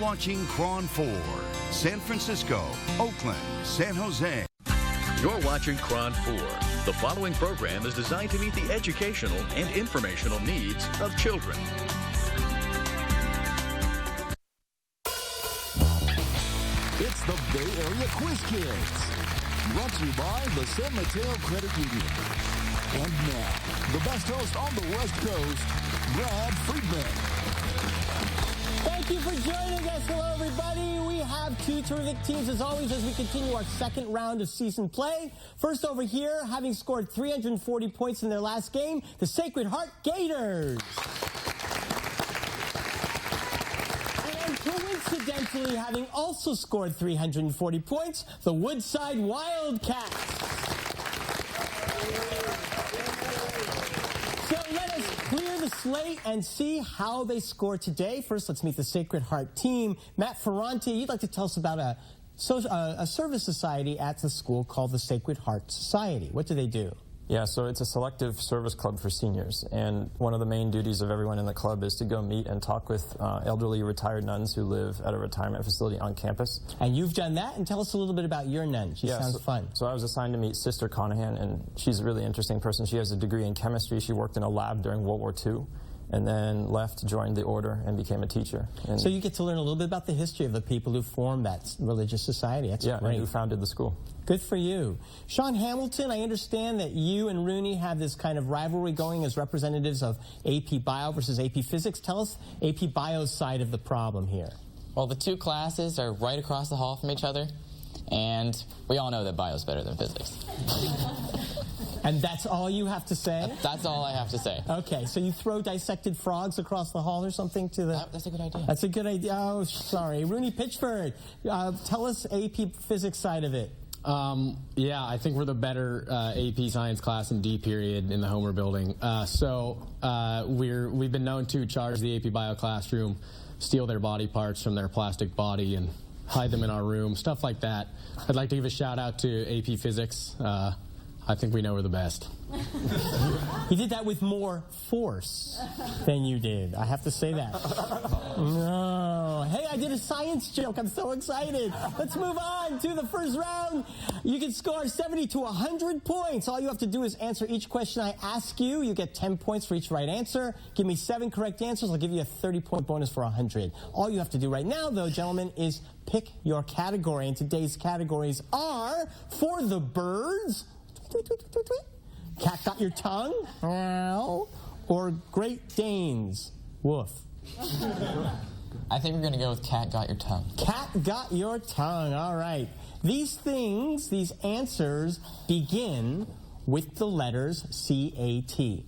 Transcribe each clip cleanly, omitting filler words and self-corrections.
watching KRON 4, San Francisco, Oakland, San Jose. You're watching KRON 4. The following program is designed to meet the educational and informational needs of children. It's the Bay Area Quiz Kids. Brought to you by the San Mateo Credit Union. And now, the best host on the West Coast, Brad Friedman. Thank you for joining us. Hello, everybody. We have two terrific teams, as always, as we continue our second round of season play. First over here, having scored 340 points in their last game, the Sacred Heart Gators. And coincidentally, having also scored 340 points, the Woodside Wildcats. So let us clear the slate and see how they score today. First, let's meet the Sacred Heart team. Matt Ferranti, you'd like to tell us about a service society at the school called the Sacred Heart Society. What do they do? Yeah, so it's a selective service club for seniors, and one of the main duties of everyone in the club is to go meet and talk with elderly retired nuns who live at a retirement facility on campus. And you've done that, and tell us a little bit about your nun. She sounds fun. So I was assigned to meet Sister Conahan, and she's a really interesting person. She has a degree in chemistry. She worked in a lab during World War II, and then left, joined the order, and became a teacher. And so you get to learn a little bit about the history of the people who formed that religious society. That's great. And who founded the school. Good for you. Sean Hamilton, I understand that you and Rooney have this kind of rivalry going as representatives of AP Bio versus AP Physics. Tell us AP Bio's side of the problem here. Well, the two classes are right across the hall from each other, and we all know that Bio's better than Physics. And that's all you have to say? That's all I have to say. Okay, so you throw dissected frogs across the hall or something to the... That's a good idea. That's a good idea. Oh, sorry. Rooney Pitchford, tell us AP Physics side of it. Yeah, I think we're the better AP Science class in D period in the Homer building. We've been known to charge the AP Bio classroom, steal their body parts from their plastic body and hide them in our room, stuff like that. I'd like to give a shout out to AP Physics. I think we know we're the best. He did that with more force than you did. I have to say that. No. Hey, I did a science joke. I'm so excited. Let's move on to the first round. You can score 70 to 100 points. All you have to do is answer each question I ask you. You get 10 points for each right answer. Give me 7 correct answers. I'll give you a 30-point bonus for 100. All you have to do right now, though, gentlemen, is pick your category. And today's categories are for the birds, Cat Got Your Tongue, or Great Danes, woof. I think we're going to go with Cat Got Your Tongue. Cat Got Your Tongue, all right. These answers begin with the letters C-A-T.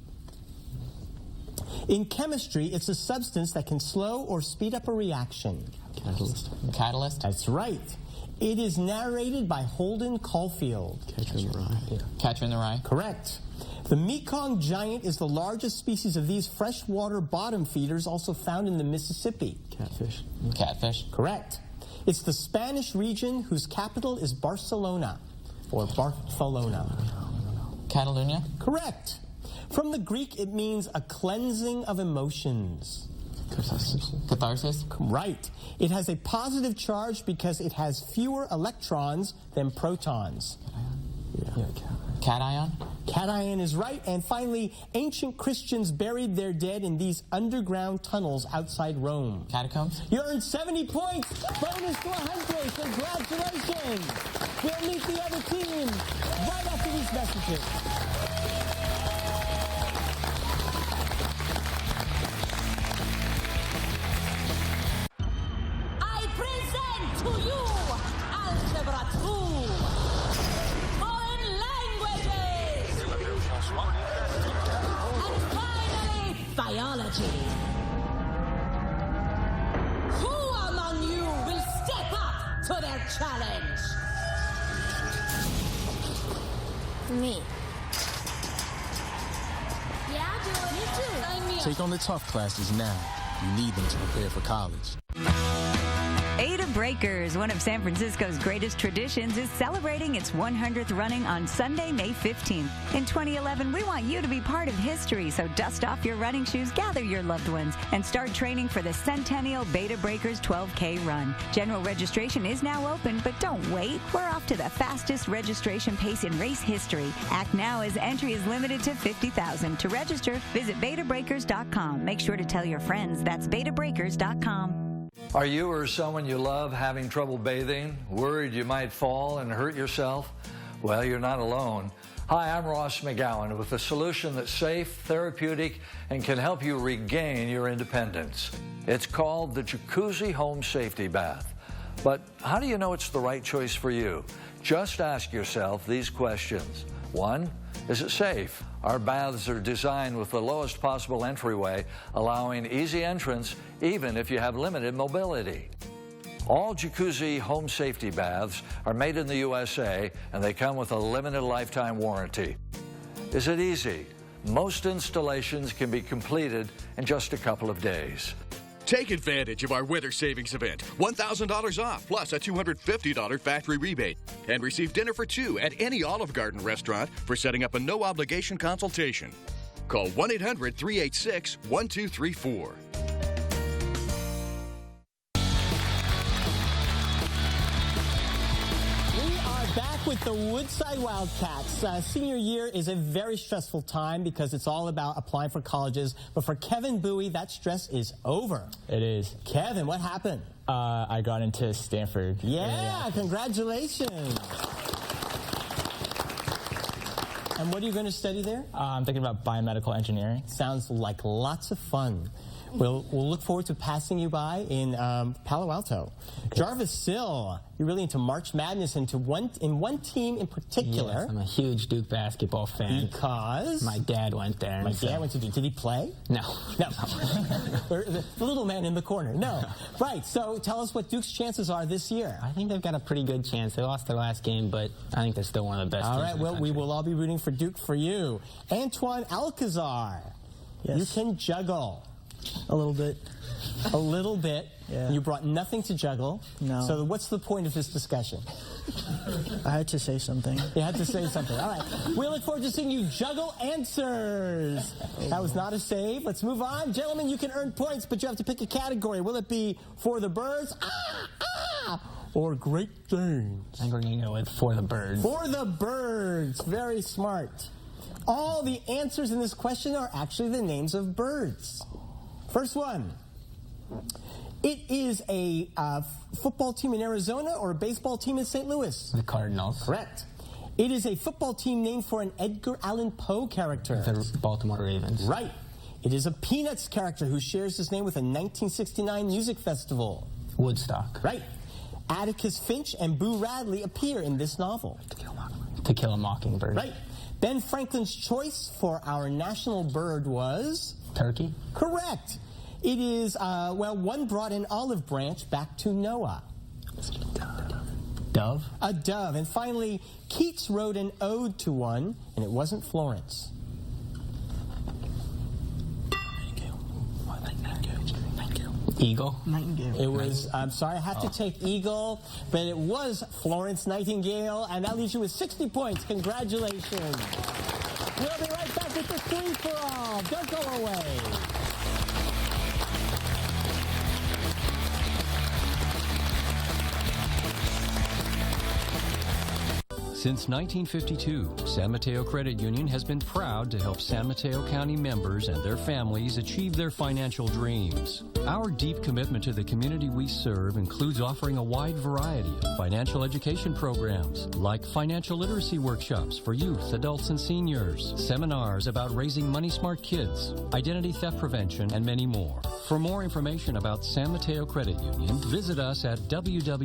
In chemistry, it's a substance that can slow or speed up a reaction. Catalyst. Catalyst? That's right. It is narrated by Holden Caulfield. Catcher in the Rye. Yeah. Catcher in the Rye. Correct. The Mekong giant is the largest species of these freshwater bottom feeders, also found in the Mississippi. Catfish. Catfish. Correct. It's the Spanish region whose capital is Barcelona, or Barcelona. Catalonia. Correct. From the Greek, it means a cleansing of emotions. Catharsis. Right. It has a positive charge because it has fewer electrons than protons. Cation. Cation is right. And finally, ancient Christians buried their dead in these underground tunnels outside Rome. Catacombs. You earned 70 points. Bonus to 100. Congratulations. We'll meet the other team right after these messages. To you, Algebra 2, foreign languages, and finally, biology. Who among you will step up to their challenge? Me. Yeah, I'll do it. Me too. Take on the tough classes now. You need them to prepare for college. Beta Breakers, one of San Francisco's greatest traditions, is celebrating its 100th running on Sunday, May 15th. In 2011, we want you to be part of history, so dust off your running shoes, gather your loved ones, and start training for the Centennial Beta Breakers 12K run. General registration is now open, but don't wait. We're off to the fastest registration pace in race history. Act now as entry is limited to 50,000. To register, visit betabreakers.com. Make sure to tell your friends that's betabreakers.com. Are you or someone you love having trouble bathing? Worried you might fall and hurt yourself? Well, you're not alone. Hi, I'm Ross McGowan with a solution that's safe, therapeutic, and can help you regain your independence. It's called the Jacuzzi Home Safety Bath. But how do you know it's the right choice for you? Just ask yourself these questions. 1, is it safe? Our baths are designed with the lowest possible entryway, allowing easy entrance even if you have limited mobility. All Jacuzzi home safety baths are made in the USA, and they come with a limited lifetime warranty. Is it easy? Most installations can be completed in just a couple of days. Take advantage of our winter savings event. $1,000 off plus a $250 factory rebate. And receive dinner for 2 at any Olive Garden restaurant for setting up a no-obligation consultation. Call 1-800-386-1234. Back with the Woodside Wildcats. Senior year is a very stressful time because it's all about applying for colleges. But for Kevin Bowie, that stress is over. It is. Kevin, what happened? I got into Stanford. Yeah, congratulations. And what are you going to study there? I'm thinking about biomedical engineering. Sounds like lots of fun. We'll look forward to passing you by in Palo Alto. Okay. Jarvis Sill, you're really into March Madness, into one team in particular. Yes, I'm a huge Duke basketball fan. Because? My dad went there. My dad went to Duke. Did he play? No. No. The little man in the corner. No. Right. So tell us what Duke's chances are this year. I think they've got a pretty good chance. They lost their last game, but I think they're still one of the best teams in the well, country. we will all be rooting for Duke for you. Antoine Alcazar. Yes. You can juggle. A little bit. A little bit. Yeah. You brought nothing to juggle. No. So what's the point of this discussion? I had to say something. You had to say something. All right. We look forward to seeing you juggle answers. That was not a save. Let's move on. Gentlemen, you can earn points, but you have to pick a category. Will it be For the Birds? Or Great Things? I think we're going to go with For the Birds. For the Birds. Very smart. All the answers in this question are actually the names of birds. First one. It is a football team in Arizona or a baseball team in St. Louis? The Cardinals. Correct. It is a football team named for an Edgar Allan Poe character. The Baltimore Ravens. Right. It is a Peanuts character who shares his name with a 1969 music festival. Woodstock. Right. Atticus Finch and Boo Radley appear in this novel. To Kill a Mockingbird. Right. Ben Franklin's choice for our national bird was? Turkey. Correct. It is, one brought an olive branch back to Noah. Dove. A dove. And finally, Keats wrote an ode to one, and it wasn't Florence. Eagle. Nightingale. It was, I'm sorry, I have to take Eagle, but it was Florence Nightingale, and that leaves you with 60 points. Congratulations. We'll be right back with the free-for-all. Don't go away. Since 1952, San Mateo Credit Union has been proud to help San Mateo County members and their families achieve their financial dreams. Our deep commitment to the community we serve includes offering a wide variety of financial education programs, like financial literacy workshops for youth, adults, and seniors, seminars about raising money-smart kids, identity theft prevention, and many more. For more information about San Mateo Credit Union, visit us at www.smcu.org.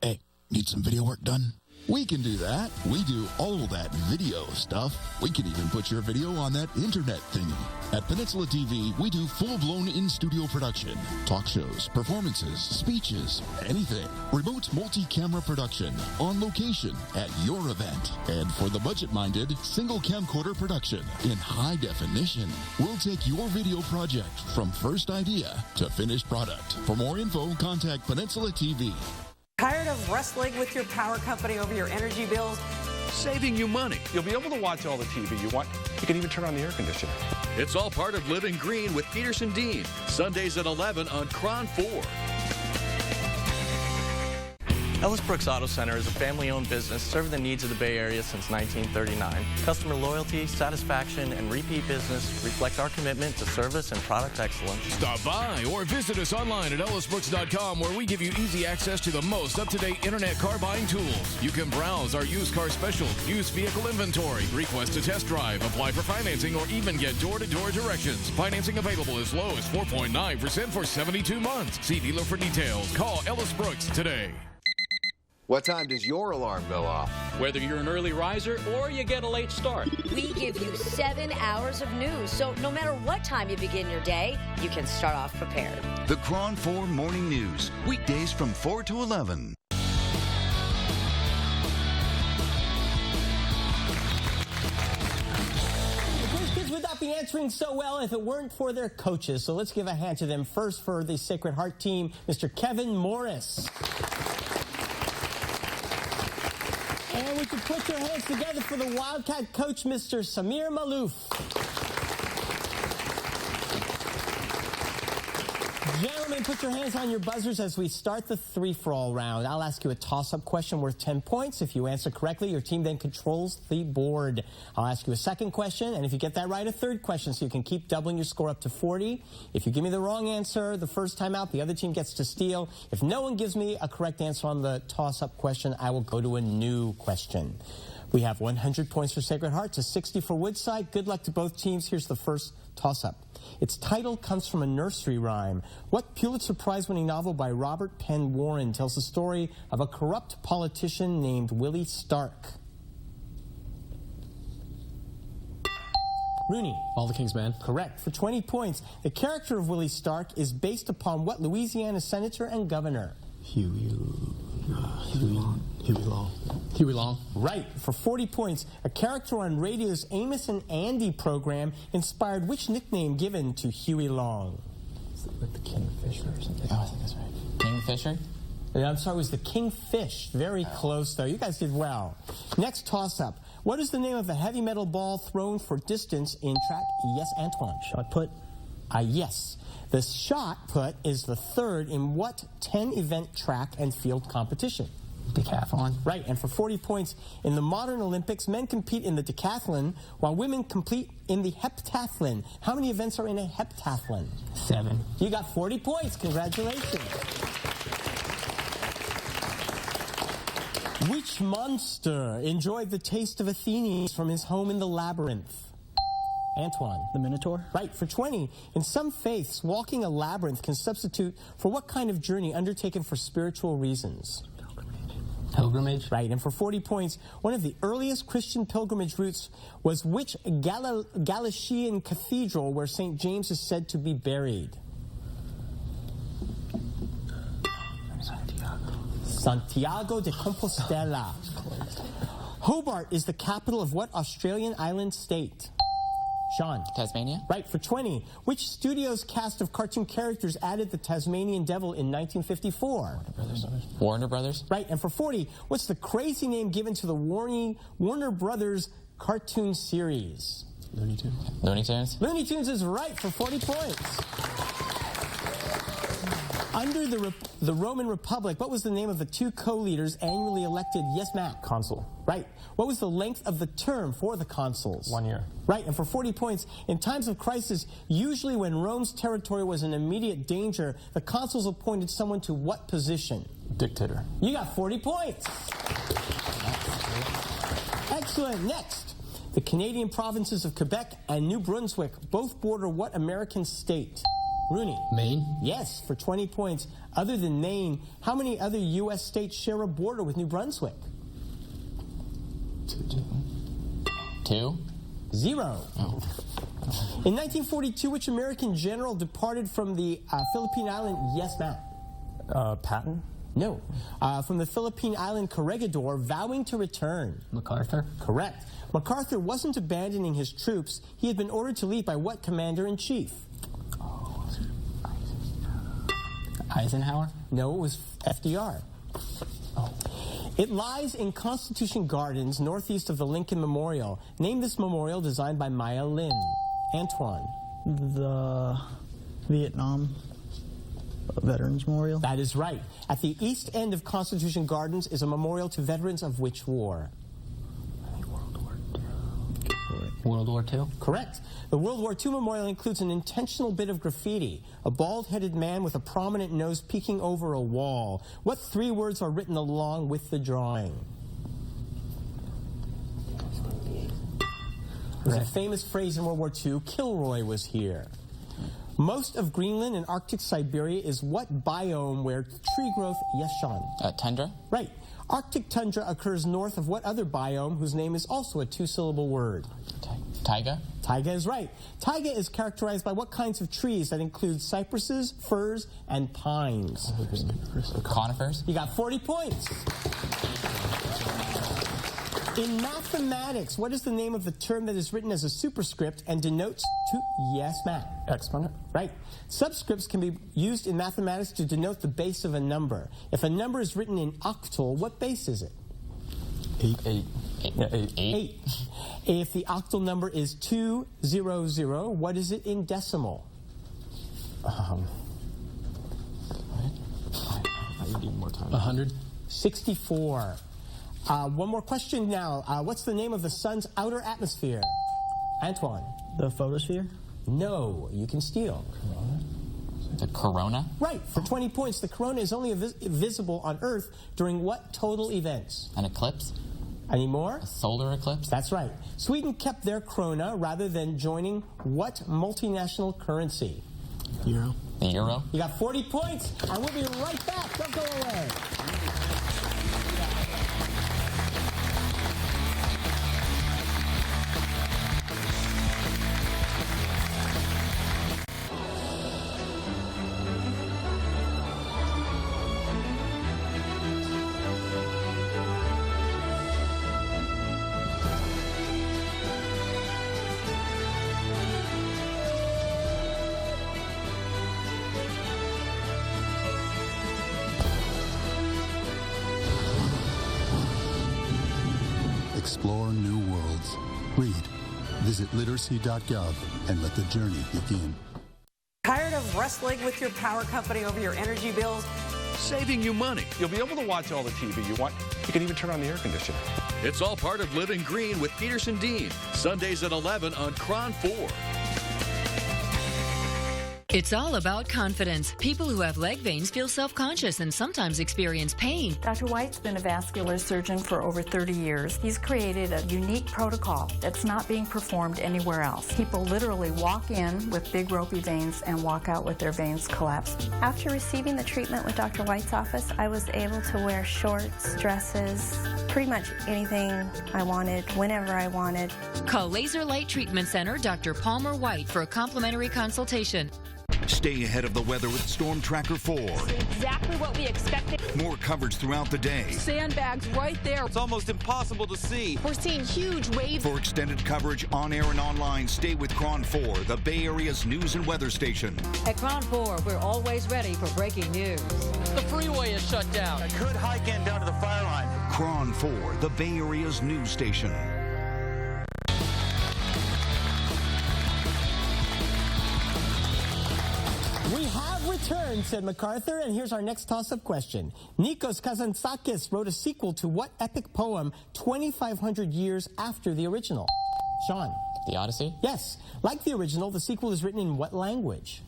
Hey, need some video work done? We can do that. We do all that video stuff. We can even put your video on that internet thingy. At Peninsula TV, we do full-blown in-studio production, talk shows, performances, speeches, anything. Remote multi-camera production, on location, at your event. And for the budget-minded, single camcorder production in high definition. We'll take your video project from first idea to finished product. For more info, contact Peninsula TV. Tired of wrestling with your power company over your energy bills? Saving you money. You'll be able to watch all the TV you want. You can even turn on the air conditioner. It's all part of Living Green with Peterson Dean. Sundays at 11 on KRON 4. Ellis Brooks Auto Center is a family-owned business serving the needs of the Bay Area since 1939. Customer loyalty, satisfaction, and repeat business reflect our commitment to service and product excellence. Stop by or visit us online at ellisbrooks.com, where we give you easy access to the most up-to-date internet car buying tools. You can browse our used car special, used vehicle inventory, request a test drive, apply for financing, or even get door-to-door directions. Financing available as low as 4.9% for 72 months. See dealer for details. Call Ellis Brooks today. What time does your alarm go off? Whether you're an early riser or you get a late start. We give you 7 hours of news, so no matter what time you begin your day, you can start off prepared. The KRON 4 Morning News, weekdays from 4 to 11. Kids would not be answering so well if it weren't for their coaches. So let's give a hand to them. First, for the Sacred Heart team, Mr. Kevin Morris. And we can put your hands together for the Wildcat coach, Mr. Samir Malouf. Gentlemen, put your hands on your buzzers as we start the three-for-all round. I'll ask you a toss-up question worth 10 points. If you answer correctly, your team then controls the board. I'll ask you a second question, and if you get that right, a third question, so you can keep doubling your score up to 40. If you give me the wrong answer the first time out, the other team gets to steal. If no one gives me a correct answer on the toss-up question, I will go to a new question. We have 100 points for Sacred Heart to 60 for Woodside. Good luck to both teams. Here's the first toss-up. Its title comes from a nursery rhyme. What Pulitzer Prize-winning novel by Robert Penn Warren tells the story of a corrupt politician named Willie Stark? Rooney. All the King's Men. Correct. For 20 points, the character of Willie Stark is based upon what Louisiana senator and governor? Huey Long. Huey Long. Right. For 40 points, a character on radio's Amos and Andy program inspired which nickname given to Huey Long? Is it like the Kingfisher or something? Oh, I think that's right. Kingfisher? Yeah, I'm sorry, it was the Kingfish. Very close, though. You guys did well. Next toss-up. What is the name of the heavy metal ball thrown for distance in track? Yes, Antoine. Shot put. Yes. The shot put is the third in what 10-event track and field competition? Decathlon. Right, and for 40 points, in the modern Olympics, men compete in the decathlon, while women compete in the heptathlon. How many events are in a heptathlon? 7. You got 40 points. Congratulations. Which monster enjoyed the taste of Athenians from his home in the labyrinth? Antoine. The Minotaur? Right, for 20. In some faiths, walking a labyrinth can substitute for what kind of journey undertaken for spiritual reasons? Pilgrimage. Right, and for 40 points, one of the earliest Christian pilgrimage routes was which Galician cathedral where St. James is said to be buried? Santiago de Compostela. Hobart is the capital of what Australian island state? Sean. Tasmania. Right, for 20. Which studio's cast of cartoon characters added the Tasmanian Devil in 1954? Warner Brothers. Right, and for 40, what's the crazy name given to the Warner Brothers cartoon series? Looney Tunes. Looney Tunes. Looney Tunes is right for 40 points. Under the Roman Republic, what was the name of the two co-leaders annually elected? Yes, Matt. Consul. Right. What was the length of the term for the consuls? 1 year. Right. And for 40 points, in times of crisis, usually when Rome's territory was in immediate danger, the consuls appointed someone to what position? Dictator. You got 40 points. Excellent. Next, the Canadian provinces of Quebec and New Brunswick both border what American state? Rooney. Maine? Yes, for 20 points. Other than Maine, how many other U.S. states share a border with New Brunswick? 2. 0. Oh. In 1942, which American general departed from the Philippine island? Yes, Matt. Patton? No. From the Philippine island Corregidor, vowing to return. MacArthur? Correct. MacArthur wasn't abandoning his troops. He had been ordered to leave by what commander-in-chief? Eisenhower? No, it was FDR. It lies in Constitution Gardens, northeast of the Lincoln Memorial. Name this memorial designed by Maya Lin. Antoine. The Vietnam Veterans Memorial. That is right. At the east end of Constitution Gardens is a memorial to veterans of which war? World War II? Correct. The World War II memorial includes an intentional bit of graffiti, a bald-headed man with a prominent nose peeking over a wall. What 3 words are written along with the drawing? There's a famous phrase in World War II, Kilroy was here. Most of Greenland and Arctic Siberia is what biome where tree growth... Yes, Sean? Tundra? Right. Arctic tundra occurs north of what other biome whose name is also a 2-syllable word? Taiga? Taiga is right. Taiga is characterized by what kinds of trees that include cypresses, firs, and pines? Conifers? You got 40 points. In mathematics, what is the name of the term that is written as a superscript and denotes two... Yes, Matt. Exponent? Right. Subscripts can be used in mathematics to denote the base of a number. If a number is written in octal, what base is it? 8. Yeah, 8. 8. If the octal number is 200, what is it in decimal? I need more time. 100. 64. One more question now. What's the name of the sun's outer atmosphere? Antoine. The photosphere? No, you can steal. The corona? Right. For 20 points, the corona is only visible on Earth during what total events? An eclipse? Any more? A solar eclipse? That's right. Sweden kept their krona rather than joining what multinational currency? Euro. The euro? You got 40 points, and we'll be right back. Don't go away. Explore new worlds. Read. Visit literacy.gov and let the journey begin. Tired of wrestling with your power company over your energy bills? Saving you money. You'll be able to watch all the TV you want. You can even turn on the air conditioner. It's all part of Living Green with Peterson Dean. Sundays at 11 on Kron 4. It's all about confidence. People who have leg veins feel self-conscious and sometimes experience pain. Dr. White's been a vascular surgeon for over 30 years. He's created a unique protocol that's not being performed anywhere else. People literally walk in with big ropey veins and walk out with their veins collapsed. After receiving the treatment with Dr. White's office, I was able to wear shorts, dresses, pretty much anything I wanted, whenever I wanted. Call Laser Light Treatment Center, Dr. Palmer White, for a complimentary consultation. Stay ahead of the weather with Storm Tracker 4. Exactly what we expected. More coverage throughout the day. Sandbags right there. It's almost impossible to see. We're seeing huge waves. For extended coverage on air and online, stay with Kron 4, the Bay Area's news and weather station. At Kron 4, we're always ready for breaking news. The freeway is shut down. I could hike in down to the fire line. Kron 4, the Bay Area's news station. We have returned, said MacArthur, and here's our next toss-up question. Nikos Kazantzakis wrote a sequel to what epic poem 2,500 years after the original? Sean? The Odyssey? Yes. Like the original, the sequel is written in what language?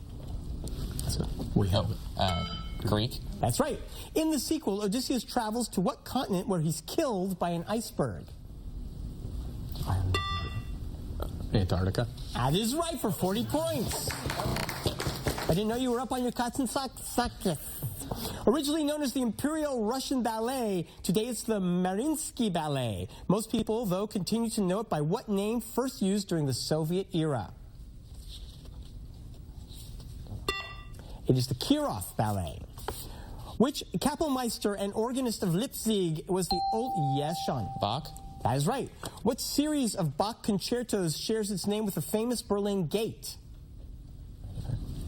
We have Greek? That's right. In the sequel, Odysseus travels to what continent where he's killed by an iceberg? Antarctica. That is right for 40 points. I didn't know you were up on your Kazantzakis. Originally known as the Imperial Russian Ballet, today it's the Mariinsky Ballet. Most people, though, continue to know it by what name first used during the Soviet era. It is the Kirov Ballet. Which Kapellmeister and organist of Leipzig was the old... Yes, Sean. Bach? That is right. What series of Bach concertos shares its name with the famous Berlin Gate?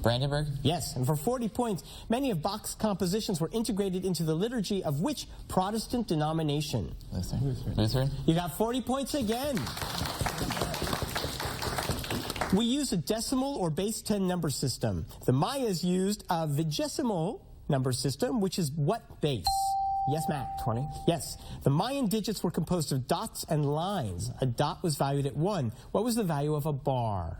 Brandenburg? Yes, and for 40 points, many of Bach's compositions were integrated into the liturgy of which Protestant denomination? Lutheran? You got 40 points again. We use a decimal or base 10 number system. The Mayas used a vigesimal number system, which is what base? Yes, Matt? 20. Yes. The Mayan digits were composed of dots and lines. A dot was valued at 1. What was the value of a bar?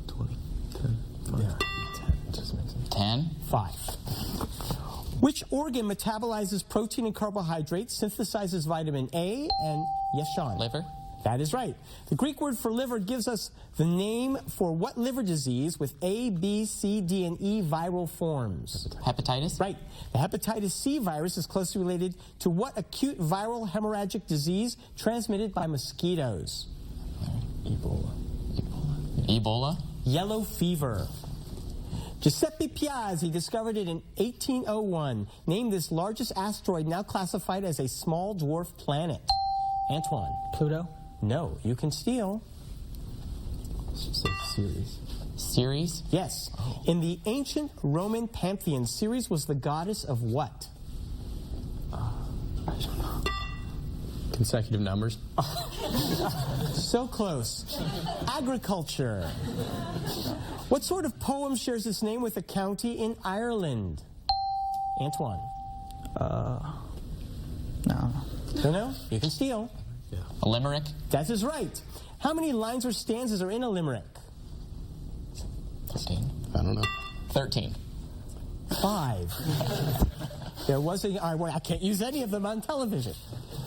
20. 10. 5. Yeah. 10. Just makes sense. 10. 5. Which organ metabolizes protein and carbohydrates, synthesizes vitamin A, and... Yes, Sean? Liver? That is right. The Greek word for liver gives us the name for what liver disease with A, B, C, D, and E viral forms? Hepatitis? Right. The hepatitis C virus is closely related to what acute viral hemorrhagic disease transmitted by mosquitoes? Ebola? Yellow fever. Giuseppe Piazzi discovered it in 1801. Named this largest asteroid now classified as a small dwarf planet. Antoine. Pluto? No, you can steal. Let's just say Ceres. Ceres? Yes. In the ancient Roman pantheon, Ceres was the goddess of what? I don't know. Consecutive numbers. So close. Agriculture. What sort of poem shares its name with a county in Ireland? Antoine. No. Don't know? You can steal. Yeah. A limerick? That is right. How many lines or stanzas are in a limerick? 15. I don't know. 13. 5. There was a... I can't use any of them on television.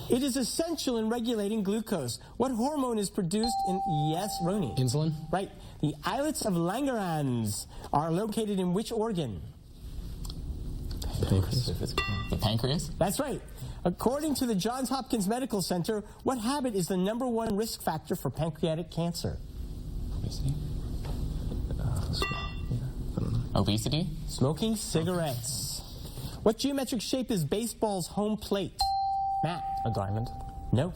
It is essential in regulating glucose. What hormone is produced in... Yes, Roni. Insulin? Right. The islets of Langerhans are located in which organ? Pancreas. The pancreas? That's right. According to the Johns Hopkins Medical Center, what habit is the #1 risk factor for pancreatic cancer? Obesity? I don't know. Obesity? Smoking cigarettes. What geometric shape is baseball's home plate? Matt? A diamond? No.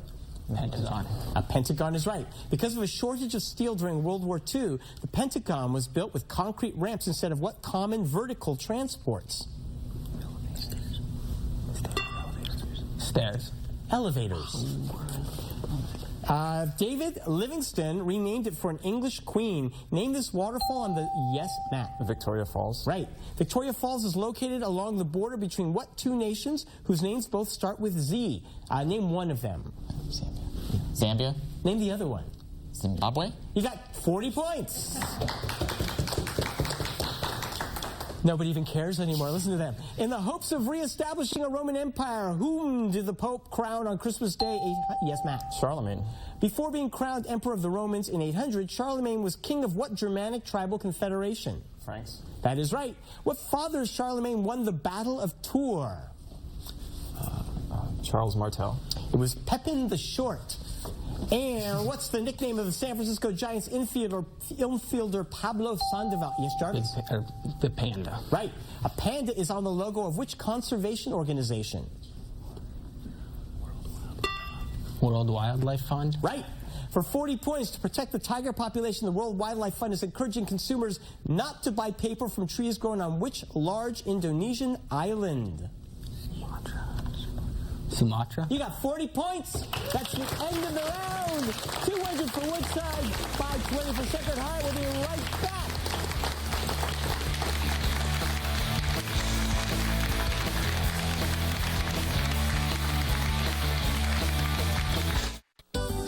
Pentagon. A pentagon is right. Because of a shortage of steel during World War II, the Pentagon was built with concrete ramps instead of what common vertical transports? Stairs. Elevators. David Livingstone renamed it for an English queen. Name this waterfall on the... Yes, Matt. Victoria Falls. Right. Victoria Falls is located along the border between what two nations whose names both start with Z? Name one of them. Zambia? Name the other one. Zimbabwe? You got 40 points. Nobody even cares anymore. Listen to them. In the hopes of reestablishing a Roman Empire, whom did the Pope crown on Christmas Day? Yes, Matt. Charlemagne. Before being crowned Emperor of the Romans in 800, Charlemagne was king of what Germanic tribal confederation? Franks. That is right. What father of Charlemagne won the Battle of Tours? Charles Martel. It was Pepin the Short. And what's the nickname of the San Francisco Giants infielder Pablo Sandoval? Yes, Jarvis? The panda. Right. A panda is on the logo of which conservation organization? World Wildlife Fund. Right. For 40 points, to protect the tiger population, the World Wildlife Fund is encouraging consumers not to buy paper from trees grown on which large Indonesian island? Sumatra. You got 40 points. That's the end of the round. 200 for Woodside, 520 for Sacred Heart. We'll be right back.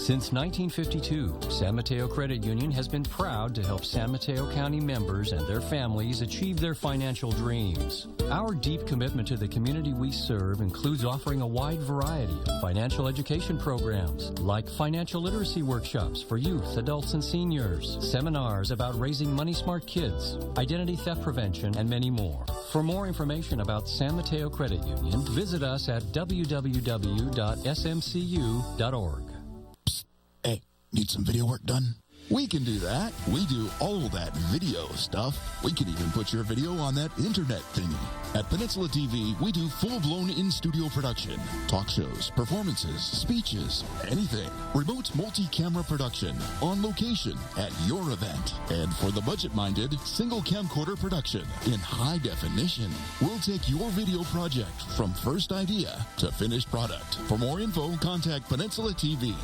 Since 1952, San Mateo Credit Union has been proud to help San Mateo County members and their families achieve their financial dreams. Our deep commitment to the community we serve includes offering a wide variety of financial education programs, like financial literacy workshops for youth, adults, and seniors, seminars about raising money-smart kids, identity theft prevention, and many more. For more information about San Mateo Credit Union, visit us at www.smcu.org. Hey, need some video work done? We can do that. We do all that video stuff. We can even put your video on that internet thingy. At Peninsula TV, we do full-blown in-studio production. Talk shows, performances, speeches, anything. Remote multi-camera production, on location, at your event. And for the budget-minded, single camcorder production in high definition. We'll take your video project from first idea to finished product. For more info, contact Peninsula TV.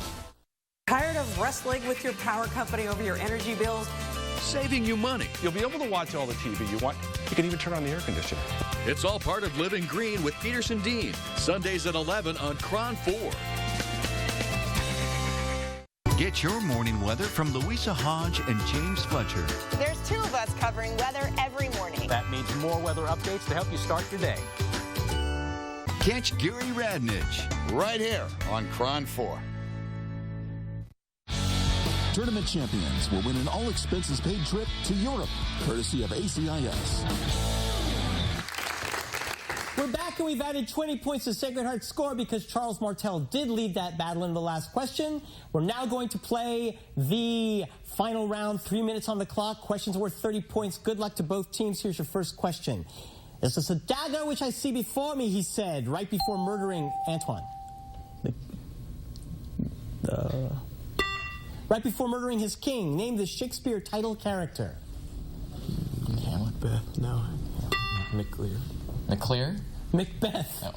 Tired of wrestling with your power company over your energy bills? Saving you money. You'll be able to watch all the TV you want. You can even turn on the air conditioner. It's all part of Living Green with Peterson Dean. Sundays at 11 on KRON 4. Get your morning weather from Louisa Hodge and James Fletcher. There's two of us covering weather every morning. That means more weather updates to help you start your day. Catch Gary Radnich right here on KRON 4. Tournament champions will win an all-expenses-paid trip to Europe, courtesy of ACIS. We're back, and we've added 20 points to Sacred Heart's score because Charles Martel did lead that battle in the last question. We're now going to play the final round, 3 minutes on the clock. Questions worth 30 points. Good luck to both teams. Here's your first question. This is a dagger which I see before me, he said, right before murdering Antoine. Right before murdering his king, name the Shakespeare title character. Macbeth, no. McClear. Macbeth. No.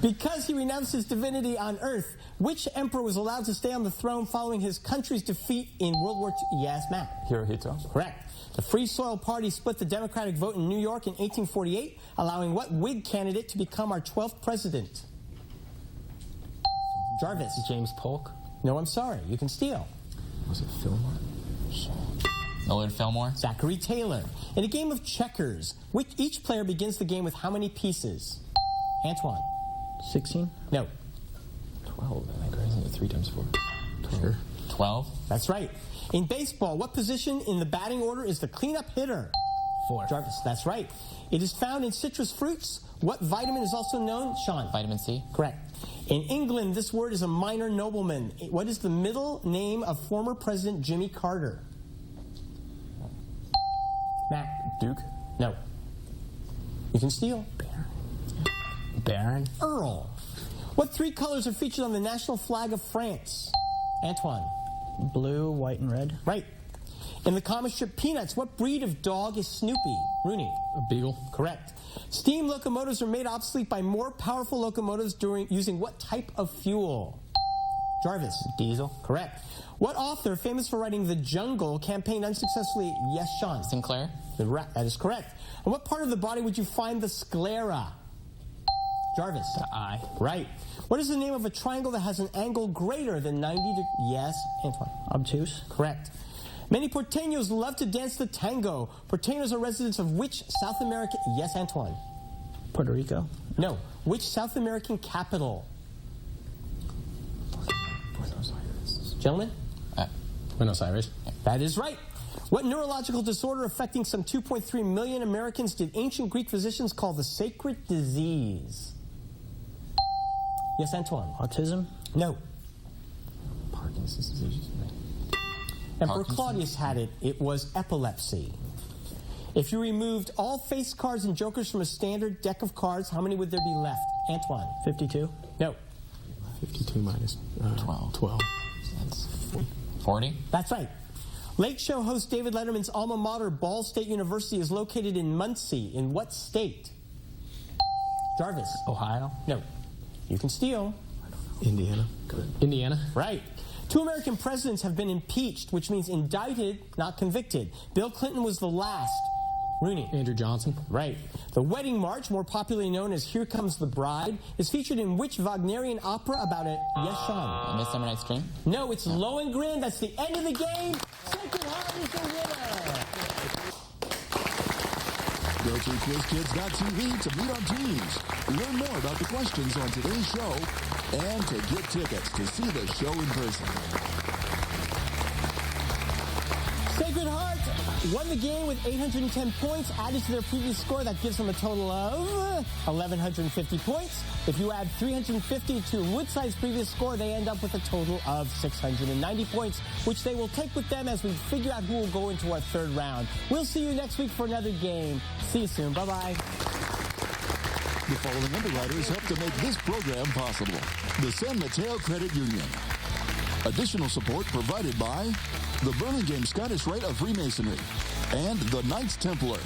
Because he renounced his divinity on Earth, which emperor was allowed to stay on the throne following his country's defeat in World War II? Yes, Matt. Hirohito. Correct. The Free Soil Party split the Democratic vote in New York in 1848, allowing what Whig candidate to become our 12th president? Jarvis. James Polk. No, I'm sorry. You can steal. Was it Fillmore? Millard Fillmore. Zachary Taylor. In a game of checkers, each player begins the game with how many pieces? Antoine. 16? No. 12, I think, isn't it? 3 times 4. 12. 12. That's right. In baseball, what position in the batting order is the cleanup hitter? 4. Jarvis. That's right. It is found in citrus fruits. What vitamin is also known? Sean. Vitamin C. Correct. In England, this word is a minor nobleman. What is the middle name of former President Jimmy Carter? Matt. Duke. No. You can steal. Baron. Earl. What 3 colors are featured on the national flag of France? Antoine. Blue, white, and red. Right. In the comic strip Peanuts, what breed of dog is Snoopy? Rooney. A beagle. Correct. Steam locomotives are made obsolete by more powerful locomotives using what type of fuel? Jarvis. Diesel. Correct. What author, famous for writing The Jungle, campaigned unsuccessfully? Yes, Sean. Sinclair. That is correct. On what part of the body would you find the sclera? Jarvis. The eye. Right. What is the name of a triangle that has an angle greater than 90 degrees? Yes, Antoine. Obtuse. Correct. Many porteños love to dance the tango. Porteños are residents of which South American... Yes, Antoine. Puerto Rico. No. Which South American capital? Buenos Aires. Gentlemen? Buenos Aires. That is right. What neurological disorder affecting some 2.3 million Americans did ancient Greek physicians call the sacred disease? Yes, Antoine. Autism? No. Parkinson's disease. Emperor Claudius had it. It was epilepsy. If you removed all face cards and jokers from a standard deck of cards, how many would there be left? Antoine. 52? No. 52 minus 12. 12. That's 40. That's right. Late Show host David Letterman's alma mater, Ball State University, is located in Muncie. In what state? Jarvis. Ohio. No. You can steal. Indiana. Good. Indiana. Right. 2 American presidents have been impeached, which means indicted, not convicted. Bill Clinton was the last. Rooney. Andrew Johnson. Right. The Wedding March, more popularly known as Here Comes the Bride, is featured in which Wagnerian opera about it? Yes, Sean. Midsummer Night's Dream? No, it's Lohengrin. That's the end of the game. Sacred Heart is the winner. Go to QuizKids.tv to meet our teams, learn more about the questions on today's show, and to get tickets to see the show in person. Sacred Heart won the game with 810 points added to their previous score. That gives them a total of 1,150 points. If you add 350 to Woodside's previous score, they end up with a total of 690 points, which they will take with them as we figure out who will go into our third round. We'll see you next week for another game. See you soon. Bye-bye. The following underwriters help to make this program possible. The San Mateo Credit Union. Additional support provided by the Burlingame Scottish Rite of Freemasonry and the Knights Templar.